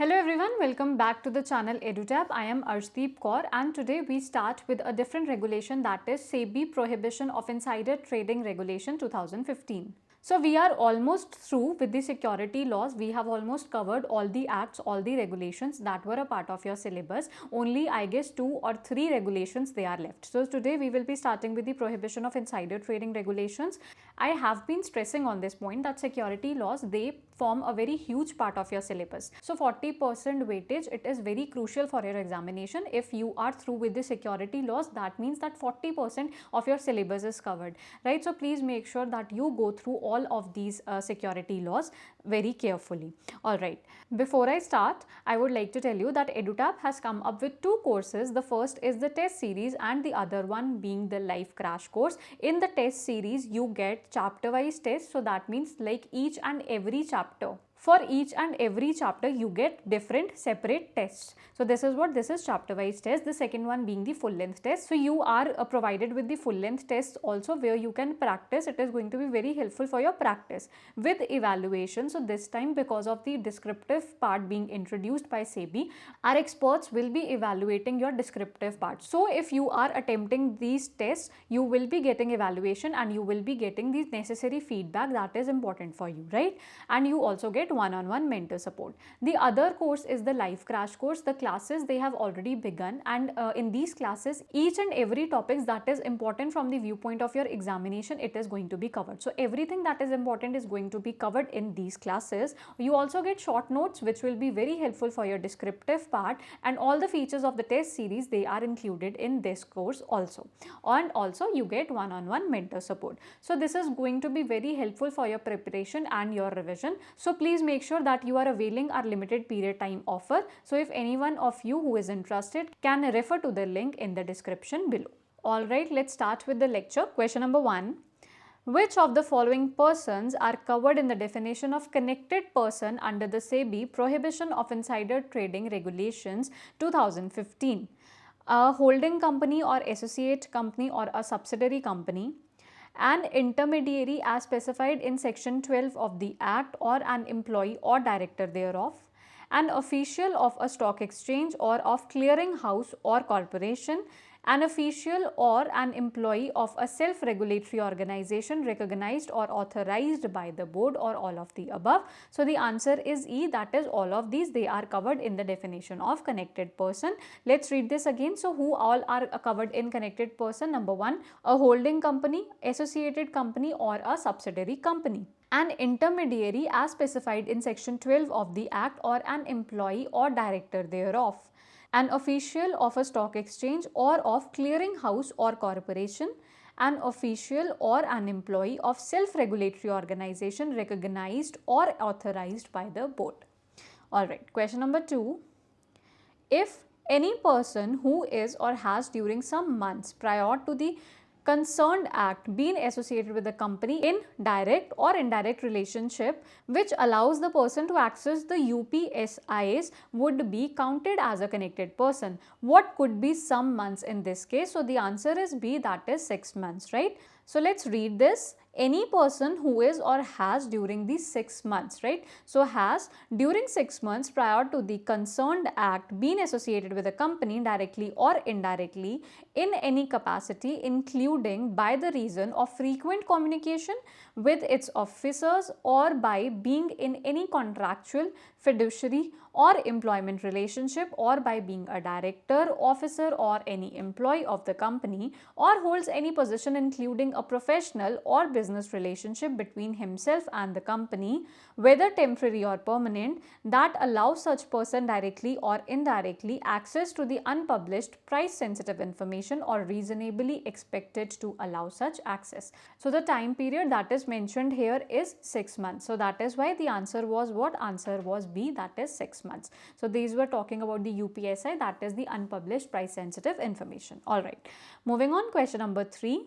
Hello everyone, welcome back to the channel EduTap. I am Arshdeep Kaur and today we start with a different regulation, that is SEBI Prohibition of Insider Trading Regulation 2015. So we are almost through with the security laws. We have almost covered all the acts, all the regulations that were a part of your syllabus. Only I guess 2 or 3 regulations they are left. So today we will be starting with the Prohibition of Insider Trading Regulations. I have been stressing on this point that security laws, they form a very huge part of your syllabus. So 40% weightage, it is very crucial for your examination. If you are through with the security laws, that means that 40% of your syllabus is covered, right? So please make sure that you go through all of these security laws very carefully. All right, before I start, I would like to tell you that EduTap has come up with 2 courses. The first is the test series and the other one being the live crash course. In the test series, you get chapter wise tests. So that means like each and every chapter. For each and every chapter, you get different separate tests. So this is chapter wise test. The second one being the full length test. So you are provided with the full length tests also where you can practice. It is going to be very helpful for your practice with evaluation. So this time, because of the descriptive part being introduced by SEBI, our experts will be evaluating your descriptive part. So if you are attempting these tests, you will be getting evaluation and you will be getting the necessary feedback that is important for you, right? And you also get one-on-one mentor support. The other course is the live crash course. The classes, they have already begun, and in these classes, each and every topics that is important from the viewpoint of your examination, it is going to be covered. So everything that is important is going to be covered in these classes. You also get short notes which will be very helpful for your descriptive part, and all the features of the test series, they are included in this course also. And also you get one-on-one mentor support. So this is going to be very helpful for your preparation and your revision. So please make sure that you are availing our limited period time offer. So if anyone of you who is interested can refer to the link in the description below. Alright, let's start with the lecture. Question number 1. Which of the following persons are covered in the definition of connected person under the SEBI Prohibition of Insider Trading Regulations 2015? A holding company or associate company or a subsidiary company, an intermediary as specified in section 12 of the Act or an employee or director thereof, an official of a stock exchange or of clearing house or corporation, an official or an employee of a self-regulatory organization recognized or authorized by the board, or all of the above. So the answer is E, that is all of these, they are covered in the definition of connected person. Let's read this again. So who all are covered in connected person? Number 1, a holding company, associated company or a subsidiary company. An intermediary as specified in section 12 of the Act or an employee or director thereof. An official of a stock exchange or of clearing house or corporation, an official or an employee of self-regulatory organization recognized or authorized by the board. Alright, question number 2. If any person who is or has during some months prior to the concerned act been associated with the company in direct or indirect relationship which allows the person to access the UPSIs would be counted as a connected person. What could be some months in this case? So the answer is B, that is 6 months, right? So let's read this. Any person who is or has during these 6 months, right? So has during 6 months prior to the concerned act been associated with a company directly or indirectly in any capacity, including by the reason of frequent communication with its officers or by being in any contractual, fiduciary or employment relationship, or by being a director, officer or any employee of the company, or holds any position including a professional or business relationship between himself and the company, whether temporary or permanent, that allows such person directly or indirectly access to the unpublished price sensitive information or reasonably expected to allow such access. So the time period that is mentioned here is 6 months. So that is why the answer was what? Answer was B, that is 6 months. So these were talking about the UPSI, that is the unpublished price sensitive information. Alright, moving on, question number 3.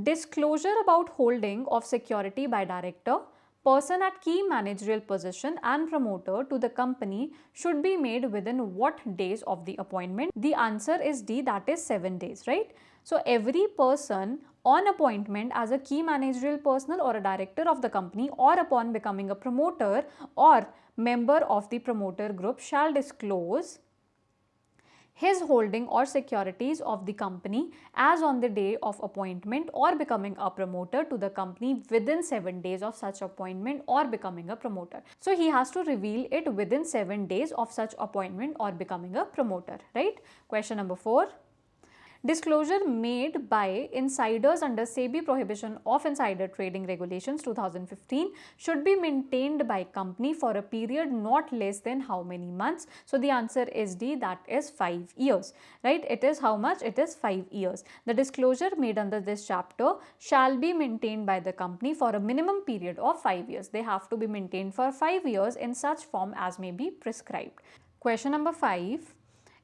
Disclosure about holding of security by director, person at key managerial position and promoter to the company should be made within what days of the appointment? The answer is D, that is 7 days, right? So every person on appointment as a key managerial personnel or a director of the company, or upon becoming a promoter or member of the promoter group shall disclose his holding or securities of the company as on the day of appointment or becoming a promoter to the company within 7 days of such appointment or becoming a promoter. So he has to reveal it within 7 days of such appointment or becoming a promoter, right? Question number 4. Disclosure made by insiders under SEBI Prohibition of Insider Trading Regulations 2015 should be maintained by company for a period not less than how many months? So the answer is D, that is 5 years, right? It is how much? It is 5 years. The disclosure made under this chapter shall be maintained by the company for a minimum period of 5 years. They have to be maintained for 5 years in such form as may be prescribed. Question number 5.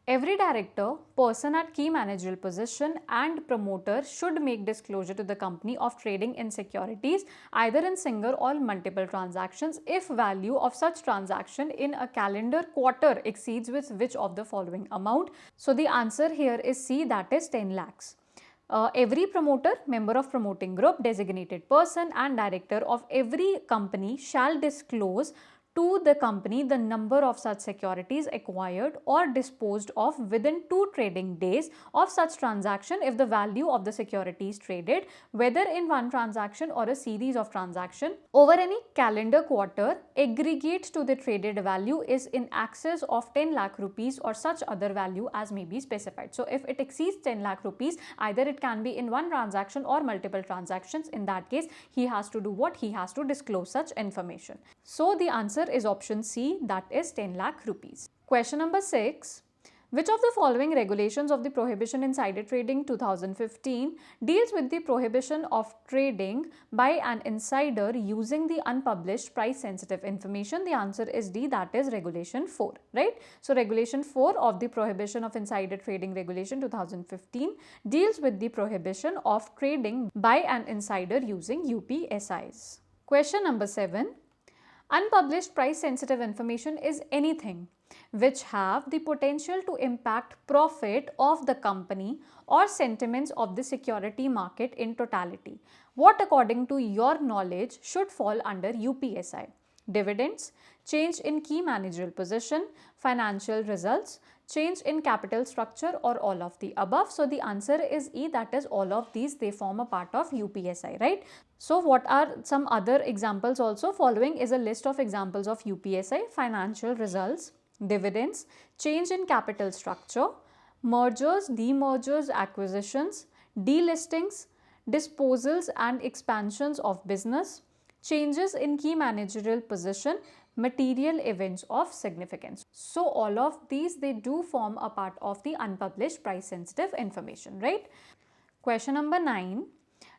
Every director, person at key managerial position and promoter should make disclosure to the company of trading in securities either in single or multiple transactions if value of such transaction in a calendar quarter exceeds with which of the following amount. So the answer here is C, that is 10 lakhs. Every promoter, member of promoting group, designated person and director of every company shall disclose to the company the number of such securities acquired or disposed of within 2 trading days of such transaction if the value of the securities traded, whether in one transaction or a series of transactions over any calendar quarter, aggregates to the traded value is in excess of 10 lakh rupees or such other value as may be specified. So if it exceeds 10 lakh rupees, either it can be in one transaction or multiple transactions. In that case, he has to do what? He has to disclose such information. So the answer is option C, that is 10 lakh rupees. Question number 6. Which of the following regulations of the Prohibition Insider Trading 2015 deals with the prohibition of trading by an insider using the unpublished price sensitive information? The answer is D, that is regulation 4, right? So regulation 4 of the Prohibition of Insider Trading Regulation 2015 deals with the prohibition of trading by an insider using UPSIs. Question number 7. Unpublished price sensitive information is anything which have the potential to impact profit of the company or sentiments of the security market in totality. What according to your knowledge should fall under UPSI? Dividends, change in key managerial position, financial results, change in capital structure, or all of the above. So the answer is E, that is all of these, they form a part of UPSI, right? So what are some other examples also? Following is a list of examples of UPSI: financial results, dividends, change in capital structure, mergers, demergers, acquisitions, delistings, disposals and expansions of business, changes in key managerial position, material events of significance. So all of these, they do form a part of the unpublished price sensitive information, right? Question number 9.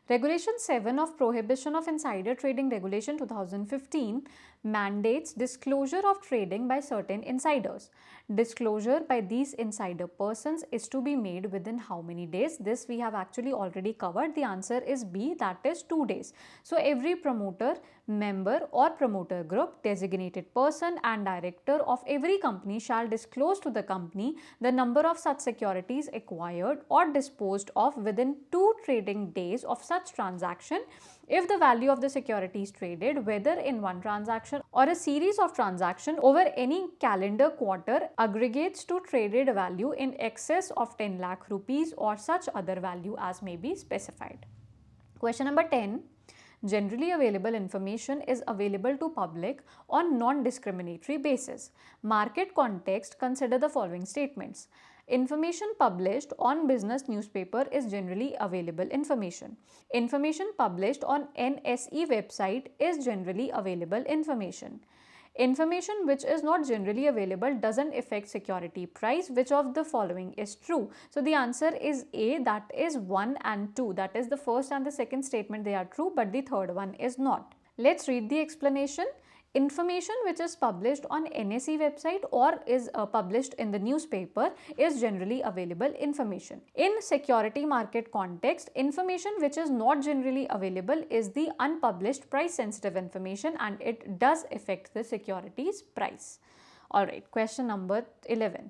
Regulation 7 of Prohibition of Insider Trading Regulation 2015 mandates disclosure of trading by certain insiders. Disclosure by these insider persons is to be made within how many days? This we have actually already covered. The answer is B, that is 2 days. So every promoter, member or promoter group, designated person and director of every company shall disclose to the company the number of such securities acquired or disposed of within 2 trading days of such transaction if the value of the securities traded, whether in one transaction or a series of transactions over any calendar quarter, aggregates to traded value in excess of 10 lakh rupees or such other value as may be specified. Question number 10. Generally available information is available to public on non-discriminatory basis. Market context, consider the following statements. Information published on business newspaper is generally available information. Information published on NSE website is generally available information. Information which is not generally available doesn't affect security price. Which of the following is true? So the answer is A, that is 1 and 2. That is the first and the second statement, they are true, but the third one is not. Let's read the explanation. Information which is published on NSE website or is published in the newspaper is generally available information. In security market context, information which is not generally available is the unpublished price sensitive information and it does affect the securities price. Alright, question number 11.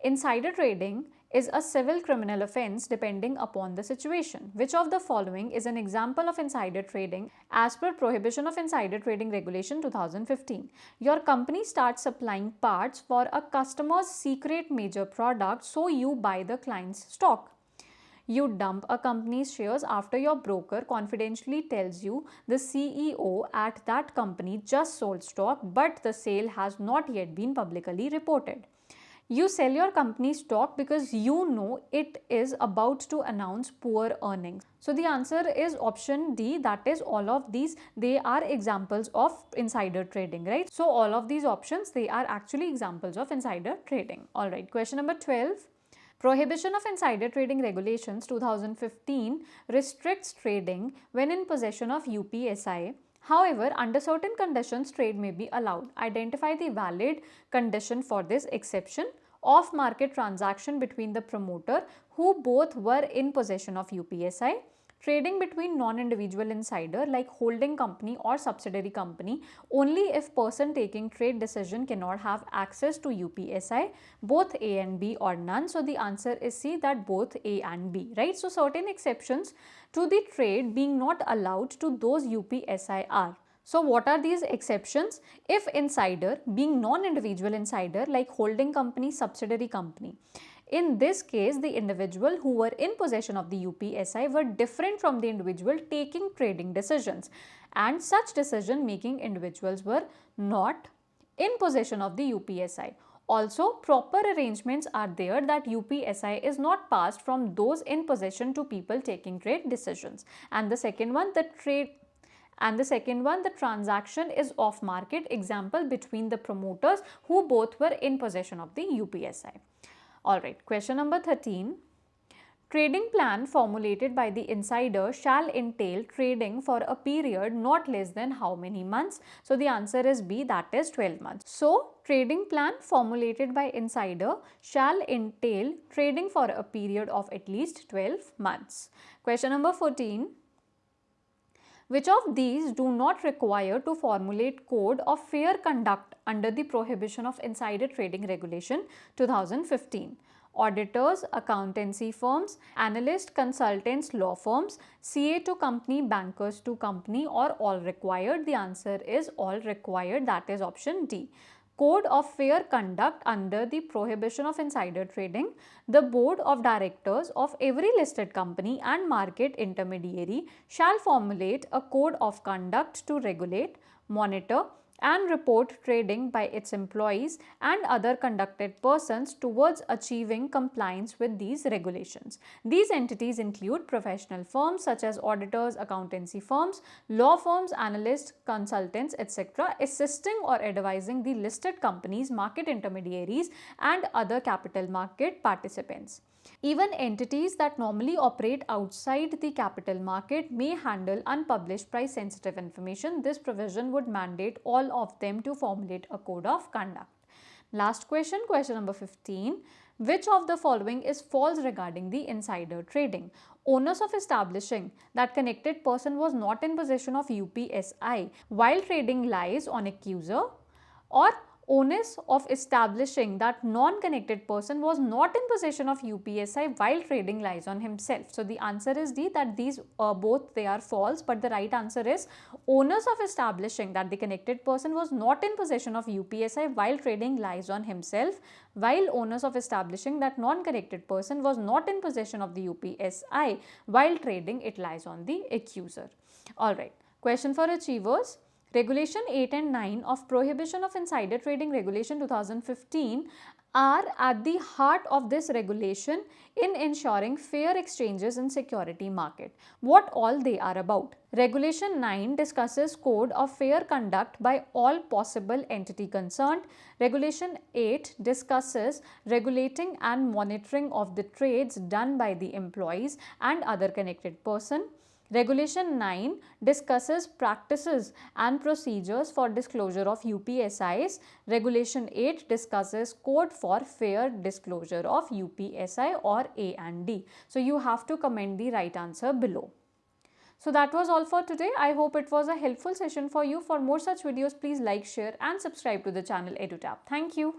Insider trading is a civil criminal offence depending upon the situation. Which of the following is an example of insider trading as per Prohibition of Insider Trading Regulation 2015? Your company starts supplying parts for a customer's secret major product, so you buy the client's stock. You dump a company's shares after your broker confidentially tells you the CEO at that company just sold stock, but the sale has not yet been publicly reported. You sell your company's stock because you know it is about to announce poor earnings. So the answer is option D, that is all of these, they are examples of insider trading, right? So all of these options, they are actually examples of insider trading. Alright, question number 12. Prohibition of Insider Trading Regulations 2015 restricts trading when in possession of UPSI. However, under certain conditions, trade may be allowed. Identify the valid condition for this exception. Off-market transaction between the promoter who both were in possession of UPSI. Trading between non-individual insider like holding company or subsidiary company only if person taking trade decision cannot have access to UPSI, both A and B or none. So the answer is C, that both A and B, right? So certain exceptions to the trade being not allowed to those UPSI are. So what are these exceptions? If insider being non-individual insider like holding company, subsidiary company. In this case, the individual who were in possession of the UPSI were different from the individual taking trading decisions, and such decision making individuals were not in possession of the UPSI. Also, proper arrangements are there that UPSI is not passed from those in possession to people taking trade decisions. And the second one, the transaction is off market, example between the promoters who both were in possession of the UPSI. Alright, question number 13. Trading plan formulated by the insider shall entail trading for a period not less than how many months? So the answer is B, that is 12 months. So trading plan formulated by insider shall entail trading for a period of at least 12 months. Question number 14. Which of these do not require to formulate code of fair conduct under the Prohibition of Insider Trading Regulation 2015? Auditors, accountancy firms, analyst, consultants, law firms, CA to company, bankers to company, or all required? The answer is all required, that is option D. Code of fair conduct under the Prohibition of Insider Trading. The board of directors of every listed company and market intermediary shall formulate a code of conduct to regulate, monitor, and report trading by its employees and other conducted persons towards achieving compliance with these regulations. These entities include professional firms such as auditors, accountancy firms, law firms, analysts, consultants, etc., assisting or advising the listed companies, market intermediaries, and other capital market participants. Even entities that normally operate outside the capital market may handle unpublished price sensitive information. This provision would mandate all of them to formulate a code of conduct. Last question, question number 15. Which of the following is false regarding the insider trading? Onus of establishing that connected person was not in possession of UPSI while trading lies on accuser, or onus of establishing that non-connected person was not in possession of UPSI while trading lies on himself. So the answer is D, that these both they are false, but the right answer is onus of establishing that the connected person was not in possession of UPSI while trading lies on himself, while onus of establishing that non-connected person was not in possession of the UPSI while trading it lies on the accuser. Alright, question for achievers. Regulation 8 and 9 of Prohibition of Insider Trading Regulation 2015 are at the heart of this regulation in ensuring fair exchanges in security market. What all they are about? Regulation 9 discusses code of fair conduct by all possible entity concerned. Regulation 8 discusses regulating and monitoring of the trades done by the employees and other connected person. Regulation 9 discusses practices and procedures for disclosure of UPSIs. Regulation 8 discusses code for fair disclosure of UPSI or A and D. So you have to comment the right answer below. So that was all for today. I hope it was a helpful session for you. For more such videos, please like, share and subscribe to the channel EduTap. Thank you.